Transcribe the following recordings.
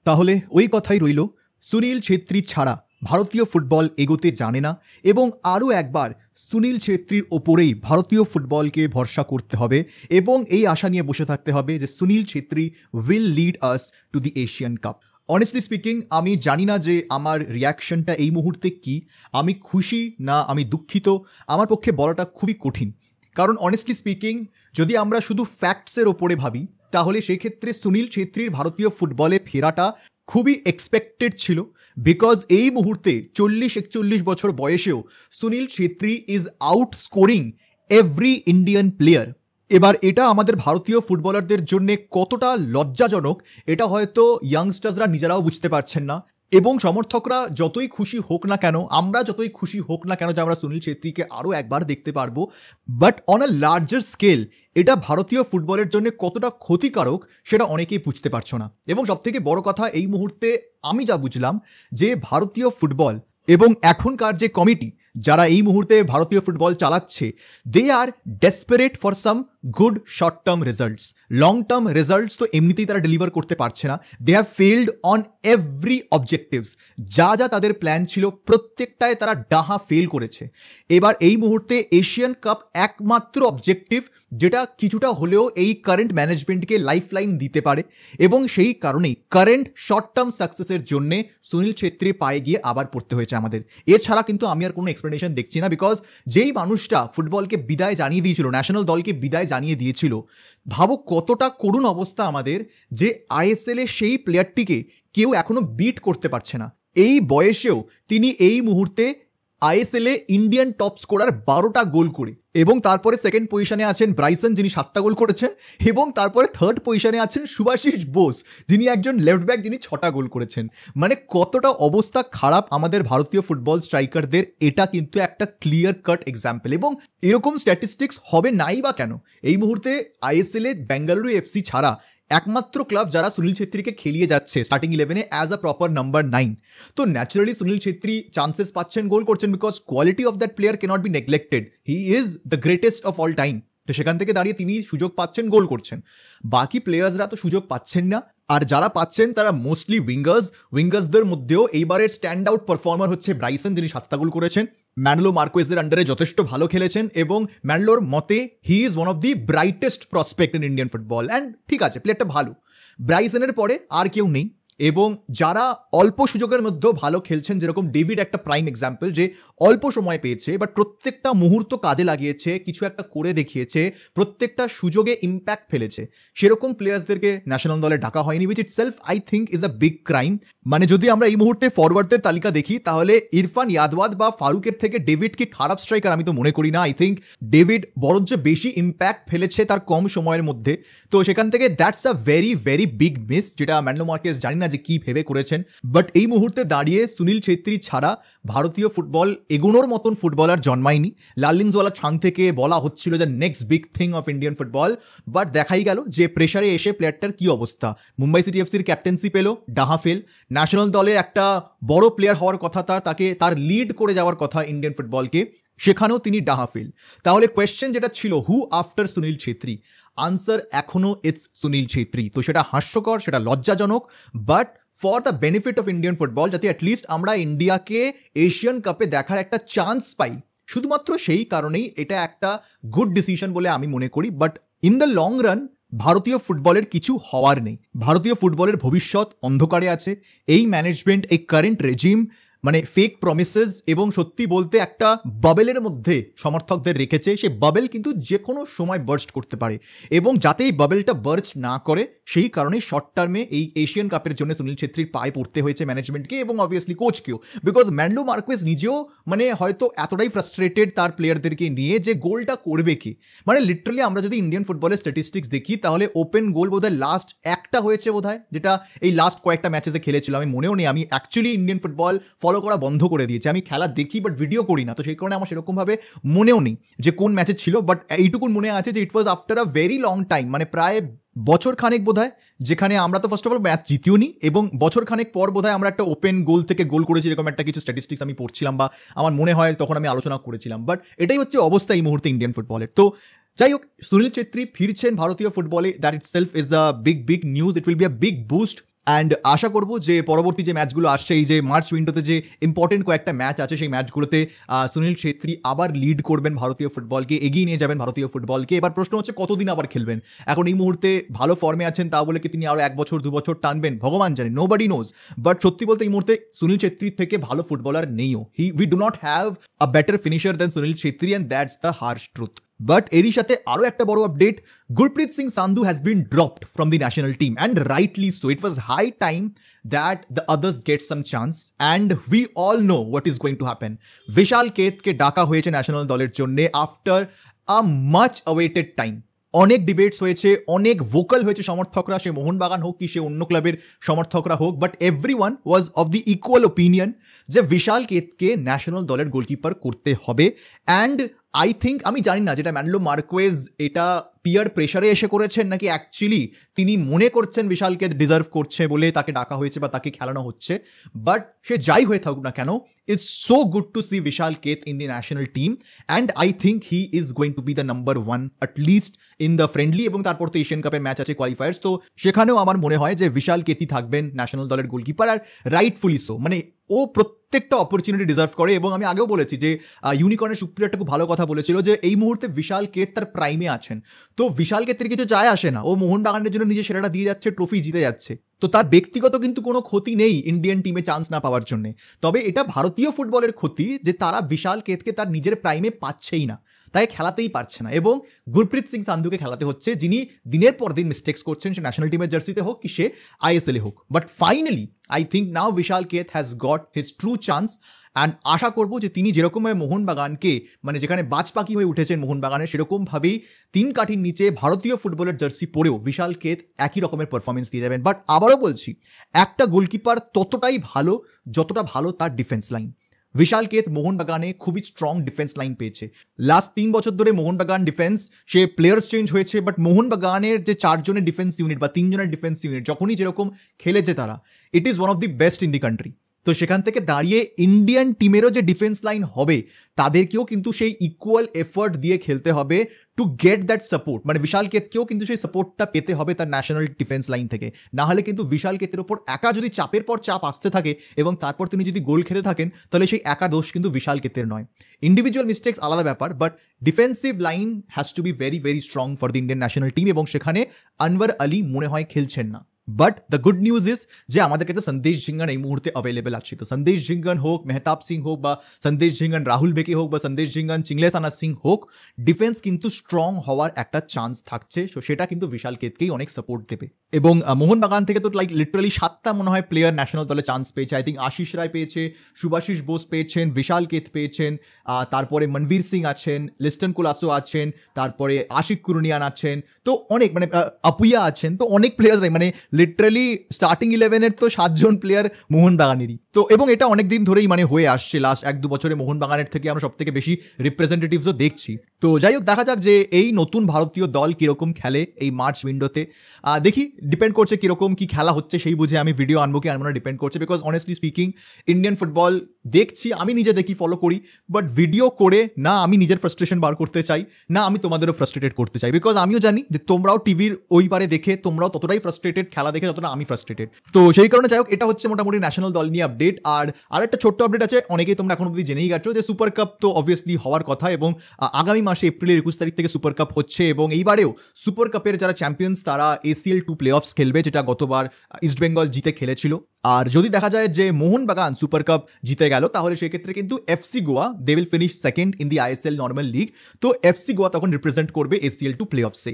তাহলে ওই কথাই রইল, সুনীল ছেত্রী ছাড়া ভারতীয় ফুটবল এগোতে জানে না এবং আরও একবার সুনীল ছেত্রীর ওপরেই ভারতীয় ফুটবলকে ভরসা করতে হবে এবং এই আশা নিয়ে বসে থাকতে হবে যে Sunil Chhetri will lead us to the Asian cup. Honestly speaking, আমি জানি না যে আমার রিয়াকশনটা এই মুহূর্তে কি, আমি খুশি না আমি দুঃখিত, আমার পক্ষে বলাটা খুবই কঠিন। কারণ অনেস্টলি স্পিকিং, যদি আমরা শুধু ফ্যাক্টসের ওপরে ভাবি তাহলে সেক্ষেত্রে সুনীল ছেত্রীর ভারতীয় ফুটবলে ফেরাটা খুবই এক্সপেক্টেড ছিল, বিকজ এই মুহূর্তে 40-41 বছর বয়সেও Sunil Chhetri is out scoring every Indian player. এবার এটা আমাদের ভারতীয় ফুটবলারদের জন্য কতটা লজ্জাজনক এটা হয়তো ইয়াংস্টার্সরা নিজেরাও বুঝতে পারছেন না, এবং সমর্থকরা যতই খুশি হোক না কেন, আমরা যতই খুশি হোক না কেন যে আমরা সুনীল ছেত্রীকে আরও একবার দেখতে পারবো, but on a larger scale এটা ভারতীয় ফুটবলের জন্য কতটা ক্ষতিকারক সেটা অনেকেই বুঝতে পারছো না। এবং সবথেকে বড় কথা, এই মুহূর্তে আমি যা বুঝলাম যে ভারতীয় ফুটবল এবং এখনকার যে কমিটি যারা এই মুহূর্তে ভারতীয় ফুটবল চালাচ্ছে, they are desperate for some good short term results. Long term results তো এমনিতেই তারা ডেলিভার করতে পারছে না, they have failed on every objectives. যা যা তাদের প্ল্যান ছিল প্রত্যেকটায় তারা ডাহা ফেল করেছে। এবার এই মুহূর্তে এশিয়ান কাপ একমাত্র অবজেক্টিভ যেটা কিছুটা হলেও এই কারেন্ট ম্যানেজমেন্টকে লাইফ লাইন দিতে পারে, এবং সেই কারণেই কারেন্ট শর্ট টার্ম সাকসেসের জন্যে সুনীল ছেত্রী পায়ে গিয়ে আবার পড়তে হয়েছে আমাদের। এছাড়া কিন্তু আমি আর কোনো এক্সপ্লেনেশন দেখছি না, বিকজ যেই মানুষটা ফুটবলকে বিদায় জানিয়ে দিয়েছিল, ন্যাশনাল দলকে বিদায় জানিয়ে দিয়েছিল, ভাবো কতটা করুণ অবস্থা আমাদের যে আইএসএল এ সেই প্লেয়ারটিকে কেউ এখনো বিট করতে পারছে না। এই বয়সেও তিনি এই মুহূর্তে আইএসএল এ ইন্ডিয়ান টপ স্কোরার 12টা গোল করে, এবং তারপরে সেকেন্ড পজিশনে আছেন ব্রাইসন যিনি 7টা গোল করেছেন, এবং তারপরে থার্ড পজিশনে আছেন শুভাশিস বোস যিনি একজন লেফট ব্যাক যিনি 6টা গোল করেছেন। মানে কতটা অবস্থা খারাপ আমাদের ভারতীয় ফুটবল স্ট্রাইকারদের, এটা কিন্তু একটা ক্লিয়ার কাট এক্সাম্পল। এবং এরকম স্ট্যাটিস্টিক্স হবে নাই বা কেন? এই মুহূর্তে আইএসএল এ বেঙ্গালুরু এফসি ছাড়া একমাত্র ক্লাব যারা সুনীল ছেত্রীকে খেলিয়ে যাচ্ছে স্টার্টিং 11-এ অ্যাজ আ প্রপার নাম্বার 9। তো ন্যাচারালি সুনীল ছেত্রী চান্সেস পাচ্ছেন, গোল করছেন, because quality of that player cannot be neglected. He is the greatest of all time. তো সেখান থেকে দাঁড়িয়ে তিনি সুযোগ পাচ্ছেন, গোল করছেন। বাকি প্লেয়ার্সরা তো সুযোগ পাচ্ছেন না, আর যারা পাচ্ছেন তারা মোস্টলি উইঙ্গার্সদের মধ্যেও এইবারের স্ট্যান্ড আউট পারফর্মার হচ্ছে ব্রাইসন যিনি 7টা গোল করেছেন। ম্যানলো মার্কোয়েজের আন্ডারে যথেষ্ট ভালো খেলেছেন, এবং ম্যানলোর মতে he is one of the brightest prospect in Indian football. And ঠিক আছে, প্লেয়ারটা ভালো, ব্রাইসনের পরে আর কেউ নেই। এবং যারা অল্প সুযোগের মধ্যেও ভালো খেলছেন, যেরকম ডেভিড একটা প্রাইম এক্সাম্পল, যে অল্প সময় পেয়েছে বাট প্রত্যেকটা মুহূর্ত কাজে লাগিয়েছে, কিছু একটা করে দেখিয়েছে, প্রত্যেকটা সুযোগে ইম্প্যাক্ট ফেলেছে, সেরকম প্লেয়ার্সদেরকে ন্যাশনাল দলে ডাকা হয়নি, which itself I think is a big crime. মানে যদি আমরা এই মুহূর্তে ফরওয়ার্ডদের তালিকা দেখি তাহলে ইরফান ইয়াদওয়াদ বা ফারুকের থেকে ডেভিড কি খারাপ স্ট্রাইকার? আমি তো মনে করি না। আই থিঙ্ক ডেভিড বরঞ্চ বেশি ইম্প্যাক্ট ফেলেছে তার কম সময়ের মধ্যে। তো সেখান থেকে that's a very very big miss, যেটা ম্যানলো মার্কেস জানি না যে কি ভেবে করেছেন। বাট এই মুহূর্তে দাঁড়িয়ে সুনীল ছেত্রী ছাড়া ভারতীয় ফুটবল এগোনোর মতন ফুটবলার জন্মায়নি। লাল্লিংসওয়ালা ছাং থেকে বলা হচ্ছিল যে next big thing of Indian football, but দেখাই গেল যে প্রেসারে এসে প্লেয়ারটার কি অবস্থা। মুম্বাই সিটি এফসির ক্যাপ্টেন্সি পেল, ডাহা ফেল। ন্যাশনাল দলে একটা বড় প্লেয়ার হওয়ার কথা, তার লিড করে যাওয়ার কথা ইন্ডিয়ান ফুটবলকে, সেখানেও তিনি ডাহা ফেল। তাহলে কোয়েশ্চেন যেটা ছিল হু আফটার সুনীল ছেত্রী, আনসার এখনো ইটস সুনীল ছেত্রী। তো সেটা হাস্যকর, সেটা লজ্জাজনক, but for the benefit of Indian football, যাতে অ্যাটলিস্ট আমরা ইন্ডিয়াকে এশিয়ান কাপে দেখার একটা চান্স পাই, শুধুমাত্র সেই কারণেই এটা একটা গুড ডিসিশন বলে আমি মনে করি। But in the long run ভারতীয় ফুটবলের কিছু হওয়ার নেই। ভারতীয় ফুটবলের ভবিষ্যৎ অন্ধকারে আছে। এই ম্যানেজমেন্ট, এই কারেন্ট রেজিম মানে ফেক প্রমিসেস এবং সত্যি বলতে একটা বাবেলের মধ্যে সমর্থকদের রেখেছে। সেই বাবেল কিন্তু যে কোনো সময় বার্স্ট করতে পারে, এবং যাতে এই বাবেলটা বার্স্ট না করে সেই কারণে শর্ট টার্মে এই এশিয়ান কাপের জন্য সুনীল ছেত্রীর পায়ে পড়তে হয়েছে ম্যানেজমেন্টকে এবং অবভিয়াসলি কোচকেও। বিকজ ম্যানলো মার্কোয়েজ নিজেও মানে হয়তো এতটাই ফ্রাস্ট্রেটেড তার প্লেয়ারদেরকে নিয়ে যে গোলটা করবে কি। মানে লিটারালি আমরা যদি ইন্ডিয়ান ফুটবলের স্ট্যাটিস্টিক্স দেখি তাহলে ওপেন গোল বোধহয় লাস্ট একটা হয়েছে বোধহয়, যেটা এই লাস্ট কয়েকটা ম্যাচেসে খেলেছিল। আমি মনেও নেই, আমি অ্যাকচুয়ালি ইন্ডিয়ান ফুটবল ফলো করা বন্ধ করে দিয়েছি। আমি খেলা দেখি বাট ভিডিও করি না, তো সেই কারণে আমার সেরকমভাবে মনেও নেই যে কোন ম্যাচে ছিল। বাট এইটুকুন মনে আছে যে it was after a very long time, মানে প্রায় বছর খানেক বোধহয়, যেখানে আমরা তো ফার্স্ট অফ অল ম্যাচ জিতিও নি, এবং বছর খানেক পর বোধহয় আমরা একটা ওপেন গোল থেকে গোল করেছি, এরকম একটা কিছু স্ট্যাটিস্টিক্স আমি পড়ছিলাম বা আমার মনে হয় তখন আমি আলোচনা করেছিলাম। বাট এটাই হচ্ছে অবস্থা এই মুহূর্তে ইন্ডিয়ান ফুটবলের। তো যাই হোক, সুনীল ছেত্রী ফিরছেন ভারতীয় ফুটবলে, that itself is a big big news. It will be a big boost and আশা করব যে পরবর্তী যে ম্যাচগুলো আসছে, এই যে মার্চ উইন্ডোতে যে ইম্পর্টেন্ট কয়েকটা ম্যাচ আছে, সেই ম্যাচগুলোতে সুনীল ছেত্রী আবার লিড করবেন ভারতীয় ফুটবলকে, এগিয়ে নিয়ে যাবেন ভারতীয় ফুটবলকে। এবার প্রশ্ন হচ্ছে কতদিন আবার খেলবেন। এখন এই মুহূর্তে ভালো ফর্মে আছেন, তা বলে কি তিনি আরও 1 বছর 2 বছর টানবেন, ভগবান জানে, নোবডি নোজ। বাট সত্যি বলতে এই মুহূর্তে সুনীল ছেত্রীর থেকে ভালো ফুটবলার নেইও। We do not have a better finisher than Sunil Chhetri, and that's the harsh truth. But এরই সাথে আরও একটা বড় update, Gurpreet Singh Sandhu has been dropped from the national team, and rightly so. It was high time that the others get some chance, and we all know what is going to happen. Vishal কেতকে ডাকা হয়েছে national দলের জন্য after a much awaited time. অনেক debates হয়েছে, অনেক vocal হয়েছে সমর্থকরা, সে মোহনবাগান হোক কি সে অন্য ক্লাবের সমর্থকরা হোক, but everyone was of the equal opinion যে বিশাল কেতকে ন্যাশনাল দলের গোলকিপার করতে হবে। অ্যান্ড আই থিঙ্ক, আমি জানি না যেটা ম্যানলো মার্কোয়েজ এটা পিয়ার প্রেশারে এসে করেছেন নাকি অ্যাকচুয়ালি তিনি মনে করছেন বিশালকে ডিজার্ভ করছে বলে তাকে ডাকা হয়েছে বা তাকে খেলানো হচ্ছে। বাট সে যাই হয়ে থাকুক না কেন, it's so good to see Vishal Kaith in the national team, and I think he is going to be the number 1 at least in the friendly. এবং তারপর তো এশিয়ান কাপের ম্যাচ আছে, কোয়ালিফায়ার্স, তো সেখানেও আমার মনে হয় যে বিশাল কেতই থাকবেন ন্যাশনাল দলের গোলকিপার, আর রাইটফুলি সো। মানে ও প্রত্যেকটা অপরচুনিটি ডিজার্ভ করে। এবং আমি আগেও বলেছি যে ইউনিকর্নের সুপ্রিয়া একটা খুব ভালো কথা বলেছিল যে এই মুহূর্তে বিশাল কেত তার প্রাইমে আছেন, তো বিশাল কেতের কিছু যায় আসে না, ও মোহনবাগানের জন্য নিজে সেরাটা দিয়ে যাচ্ছে, ট্রফি জিতে যাচ্ছে, তো তার ব্যক্তিগত কিন্তু কোনো ক্ষতি নেই ইন্ডিয়ান টিমে চান্স না পাওয়ার জন্য। তবে এটা ভারতীয় ফুটবলের ক্ষতি যে তারা বিশাল কেতকে তার নিজের প্রাইমে পাচ্ছেই না, তাই খেলাতেই পারছে না। এবং গুরপ্রীত সিং সান্ধুকে খেলাতে হচ্ছে, যিনি দিনের পর দিন মিস্টেক্স করছেন, সে ন্যাশনাল টিমের জার্সিতে হোক কি সে আইএসএলে হোক। But finally I think now Vishal Kaith has got his true chance, and আশা করবো যে তিনি যেরকমভাবে মোহনবাগানকে, মানে যেখানে বাজ পাখি হয়ে উঠেছেন মোহনবাগানের, সেরকমভাবেই 3 কাঠির নিচে ভারতীয় ফুটবলের জার্সি পরেও বিশাল কেত একই রকমের পারফরমেন্স দিয়ে যাবেন। বাট আবারও বলছি, একটা গোলকিপার ততটাই ভালো যতটা ভালো তার ডিফেন্স লাইন। বিশাল কেত মোহনবাগানে খুবই স্ট্রং ডিফেন্স লাইন পেয়েছে। লাস্ট 3 বছর ধরে মোহনবাগান ডিফেন্স, সে প্লেয়ার্স চেঞ্জ হয়েছে, বাট মোহনবাগানের যে 4 জনের ডিফেন্স ইউনিট বা 3 জনের ডিফেন্স ইউনিট যখনই যেরকম খেলেছে তারা, it is one of the best in the country. তো সেখান থেকে দাঁড়িয়ে ইন্ডিয়ান টিমেরও যে ডিফেন্স লাইন হবে তাদেরকেও কিন্তু সেই ইকুয়াল এফোর্ট দিয়ে খেলতে হবে টু গেট দ্যাট সাপোর্ট। মানে বিশাল কেতকেও কিন্তু সেই সাপোর্টটা পেতে হবে তার ন্যাশনাল ডিফেন্স লাইন থেকে, না হলে কিন্তু বিশাল কেতের ওপর একা যদি চাপের পর চাপ আসতে থাকে এবং তারপর তিনি যদি গোল খেতে থাকেন, তাহলে সেই একা দোষ কিন্তু বিশাল কেতের নয়। ইন্ডিভিজুয়াল মিস্টেক্স আলাদা ব্যাপার, but defensive line has to be very very strong for the Indian national team, এবং সেখানে আনওয়ার আলী মনে হয় খেলছেন না। But the good news is যে আমাদের কাছে সন্দেশ ঝিঙ্গান এই মুহূর্তে অ্যাভেলেবেল আছে। তো সন্দেশ ঝিঙ্গান হোক, মেহতাব সিং হোক, বা সন্দেশ ঝিঙ্গান রাহুল বেকে হোক, বা সন্দেশ ঝিঙ্গান চিংলেসানা সিং হোক, ডিফেন্স কিন্তু স্ট্রং হওয়ার একটা চান্স থাকছে। সো সেটা কিন্তু বিশাল কেতকেই অনেক সাপোর্ট দেবে। এবং মোহনবাগান থেকে তো লিটারালি 7টা মনে হয় প্লেয়ার ন্যাশনাল দলে চান্স পেয়েছে। আই থিঙ্ক আশিস রায় পেয়েছে, শুভাশিস বোস পেয়েছেন, বিশাল কেত পেয়েছেন, তারপরে মনবীর সিং আছেন, লিস্টন কুলাসো আছেন, তারপরে আশিক কুরনিয়ান আছেন, তো অনেক, মানে আপুইয়া আছেন, তো অনেক প্লেয়ার্সরাই, মানে লিটারালি স্টার্টিং 11-এর তো 7 জন প্লেয়ার মোহনবাগানেরই। তো এবং এটা অনেক দিন ধরেই মানে হয়ে আসছে, লাস্ট 1-2 বছরে মোহনবাগানের থেকে আমরা সব থেকে বেশি রিপ্রেজেন্টেটিভসও দেখছি। তো যাই হোক, দেখা যাক যে এই নতুন ভারতীয় দল কীরকম খেলে এই মার্চ উইন্ডোতে। দেখি, ডিপেন্ড করছে কীরকম কী খেলা হচ্ছে, সেই বুঝে আমি ভিডিও আনবো কি আনবো না ডিপেন্ড করছে। Because honestly speaking Indian football দেখছি, আমি নিজে দেখি, ফলো করি, বাট ভিডিও করে না আমি নিজের ফ্রাস্ট্রেশন বার করতে চাই, না আমি তোমাদেরও ফ্রাস্ট্রেটেড করতে চাই। বিকজ আমিও জানি যে তোমরাও টিভির ওই পারে দেখে তোমরাও ততটাই ফ্রাস্ট্রেটেড খেলা দেখে যতটা আমি ফ্রাস্ট্রেটেড। তো সেই কারণে যাই হোক, এটা হচ্ছে মোটামুটি ন্যাশনাল দল নিয়ে আপডেট। আর আরেকটা ছোট্ট আপডেট আছে, অনেকেই তোমরা এখন অবধি জেনেই গেছো যে সুপার কাপ তো অবভিয়াসলি হওয়ার কথা, এবং আগামী মাসে এপ্রিলের 21 তারিখ থেকে সুপার কাপ হচ্ছে। এবং এইবারেও সুপার কাপের যারা চ্যাম্পিয়ন্স তারা ACL 2 প্লে অফস খেলবে, যেটা গতবার ইস্টবেঙ্গল জিতে খেলেছিল। আর যদি দেখা যায় যে মোহনবাগান সুপার কাপ জিতে গেল, তাহলে সেক্ষেত্রে কিন্তু FC Goa they will finish second in the ISL normal league. তো FC গোয়া তখন রিপ্রেজেন্ট করবে ACL 2 প্লে অফসে।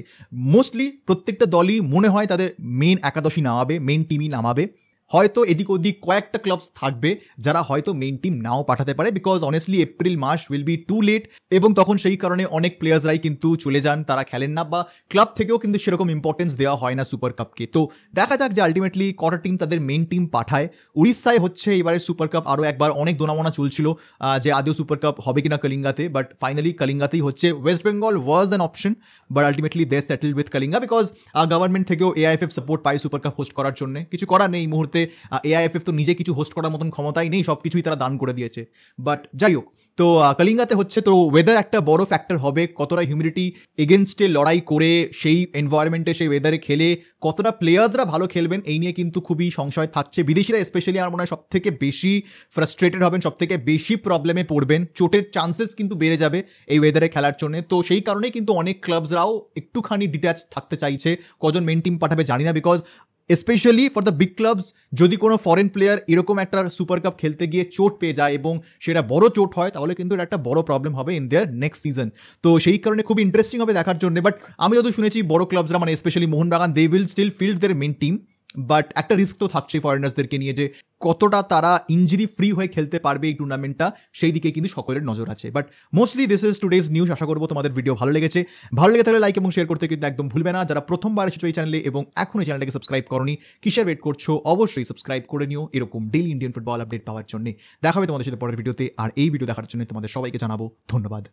মোস্টলি প্রত্যেকটা দলই মনে হয় তাদের মেন একাদশী নামাবে, মেন টিমই নামাবে। হয়তো এদিক ওদিক কয়েকটা ক্লাবস থাকবে যারা হয়তো মেইন টিম নাও পাঠাতে পারে, বিকজ অনেস্টলি এপ্রিল মাস উইল বি টু লেট, এবং তখন সেই কারণে অনেক প্লেয়ার্সরাই কিন্তু চলে যান, তারা খেলেন না, বা ক্লাব থেকেও কিন্তু সেরকম ইম্পর্টেন্স দেওয়া হয় না সুপার কাপকে। তো দেখা যাক যে আলটিমেটলি কটা টিম তাদের মেইন টিম পাঠায়। উড়িষ্যায় হচ্ছে এবারের সুপার কাপ, আরও একবার অনেক দোনামোনা চলছিল যে আদৌ সুপার কাপ হবে কিনা কলিঙ্গাতে, বাট ফাইনালি কলিঙ্গাতেই হচ্ছে। West Bengal was an option, but ultimately they settle with Kalinga, because government থেকেও AIFF সাপোর্ট পায় সুপার কাপ হোস্ট করার জন্য। কিছু করার নেই, এই মুহূর্তে সাথে এআইএফএফ তো নিজে কিছু হোস্ট করার মতন ক্ষমতাই নেই, সব কিছুই তারা দান করে দিয়েছে। বাট যাই হোক, তো কলিঙ্গাতে হচ্ছে, তো ওয়েদার একটা বড় ফ্যাক্টর হবে, কতটা হিউমিডিটি এগেনস্টে লড়াই করে সেই এনভায়রনমেন্টে সেই ওয়েদারে খেলে কতটা প্লেয়ার্সরা ভালো খেলবেন এই নিয়ে কিন্তু খুবই সংশয় থাকছে। বিদেশিরা স্পেশালি আমার মনে হয় সব থেকে বেশি ফ্রাস্ট্রেটেড হবেন, সব থেকে বেশি প্রবলেমে পড়বেন, চোটের চান্সেস কিন্তু বেড়ে যাবে এই ওয়েদারে খেলার জন্য। তো সেই কারণেই কিন্তু অনেক ক্লাবসরাও একটুখানি ডিট্যাচ থাকতে চাইছে, কজন মেন টিম পাঠাবে জানি না, because specially for the big clubs যদি কোনো ফরেন প্লেয়ার এরকম একটা সুপার কাপ খেলতে গিয়ে চোট পেয়ে যায় এবং সেটা বড় চোট হয়, তাহলে কিন্তু এটা একটা বড় প্রবলেম হবে ইন দেয়ার নেক্সট সিজন। তো সেই কারণে খুব ইন্টারেস্টিং হবে দেখার জন্য। বাট আমি যত শুনেছি বড় ক্লাবসরা মানে specially Mohun Bagan, they will still field their main team, but একটা রিস্ক তো থাকছে ফরেনার্সদেরকে নিয়ে, যে কতটা তারা ইঞ্জুরি ফ্রি হয়ে খেলতে পারবে এই টুর্নামেন্টটা, সেই দিকে কিন্তু সকলের নজর আছে। But mostly this is today's news. আশা করবো তোমাদের ভিডিও ভালো লেগেছে। ভালো লেগে থাকলে লাইক এবং শেয়ার করতে কিন্তু একদম ভুলবে না। যারা প্রথমবার এসেছো এই চ্যানেলে এবং এখনও চ্যানেলটাকে সাবস্ক্রাইব করনি, কিসের ওয়েট করছো, অবশ্যই সাবস্ক্রাইব করে নিও এরকম ডেইলি ইন্ডিয়ান ফুটবল আপডেট পাওয়ার জন্য। দেখা হবে তোমাদের সাথে পরের ভিডিওতে, আর এই ভিডিও দেখার জন্য তোমাদের সবাইকে জানাবো ধন্যবাদ।